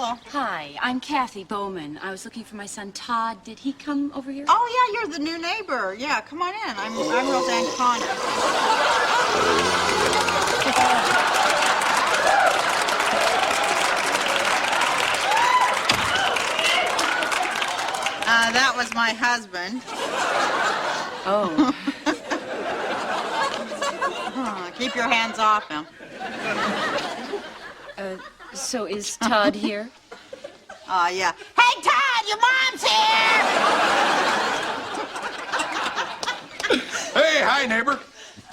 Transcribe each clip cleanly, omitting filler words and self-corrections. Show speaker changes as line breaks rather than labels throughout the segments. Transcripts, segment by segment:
hello.
Hi, I'm Kathy Bowman. I was looking for my son Todd. Did he come over here?
Oh, yeah, you're the new neighbor. Yeah, come on in. I'm Roseanne Connor. That was my husband.
Oh.
Keep your hands off him.
So is Todd here?
Yeah. Hey, Todd, your mom's here!
Hey, hi, neighbor.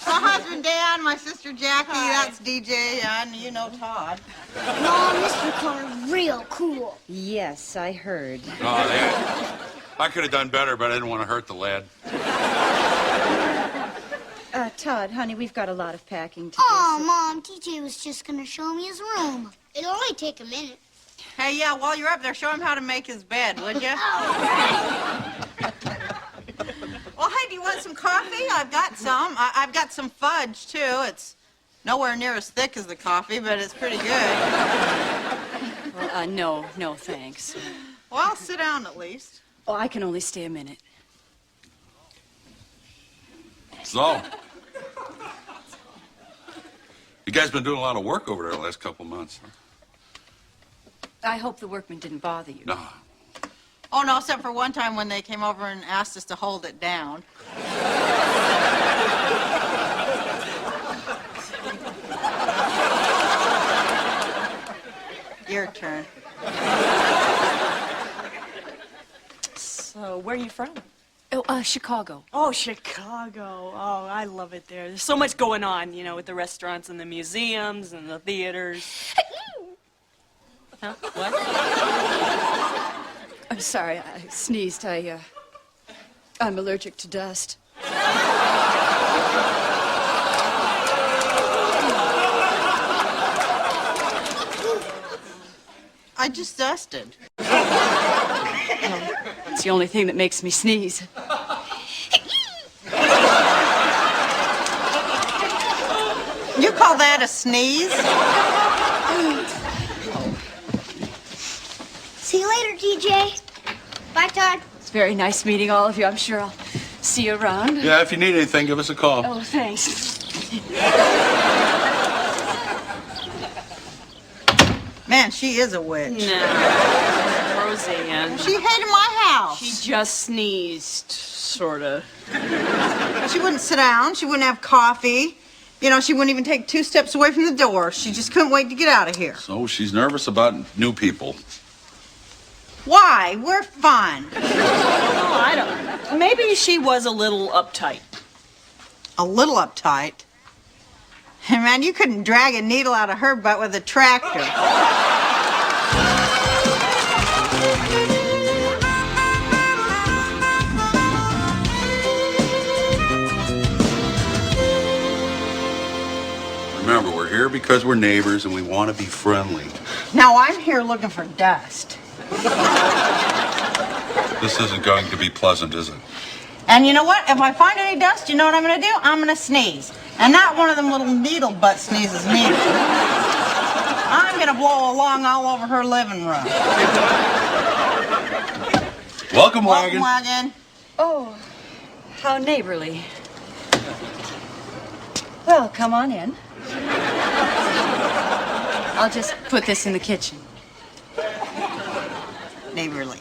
My husband, Dan, my sister, Jackie, that's DJ, and you know Todd.
Mom, Mr. Connor, real cool.
Yes, I heard.
Oh, yeah. I could have done better, but I didn't want to hurt the lad.
Todd, honey, we've got a lot of packing to do.
Oh,
so...
Mom, TJ was just gonna show me his room. It'll only take a minute.
Hey, yeah, while you're up there, show him how to make his bed, would you? Well, hey, do you want some coffee? I've got some. I've got some fudge, too. It's nowhere near as thick as the coffee, but it's pretty good.
Well, no, thanks.
Well, sit down at least.
Oh, I can only stay a minute.
So, you guys been doing a lot of work over there the last couple of months, huh?
I hope the workmen didn't bother you.
No.
Oh, no, except for one time when they came over and asked us to hold it down. Your turn.
So, where are you from?
Oh, Chicago.
Oh, Chicago. Oh, I love it there. There's so much going on, you know, with the restaurants and the museums and the theaters. Huh? What?
I'm sorry, I sneezed. I'm allergic to dust.
I just dusted.
It's the only thing that makes me sneeze.
You call that a sneeze?
See you later, TJ. Bye, Todd.
It's very nice meeting all of you. I'm sure I'll see you around.
Yeah, if you need anything, give us a call.
Oh, thanks.
Man, she is a witch.
No. Roseanne.
She hated my house.
She just sneezed, sort of.
She wouldn't sit down. She wouldn't have coffee. You know, she wouldn't even take 2 steps away from the door. She just couldn't wait to get out of here.
So she's nervous about new people.
Why? We're fun.
Oh, I don't. Maybe she was a little uptight.
A little uptight. Hey, man, you couldn't drag a needle out of her butt with a tractor.
Remember, we're here because we're neighbors and we want to be friendly.
Now, I'm here looking for dust.
This isn't going to be pleasant, is it?
And you know what? If I find any dust, you know what I'm going to do? I'm going to sneeze. And not one of them little needle butt sneezes neither. I'm going to blow along all over her living room.
Welcome, wagon.
Wagon.
Oh, how neighborly. Well, come on in. I'll just put this in the kitchen.
Neighborly.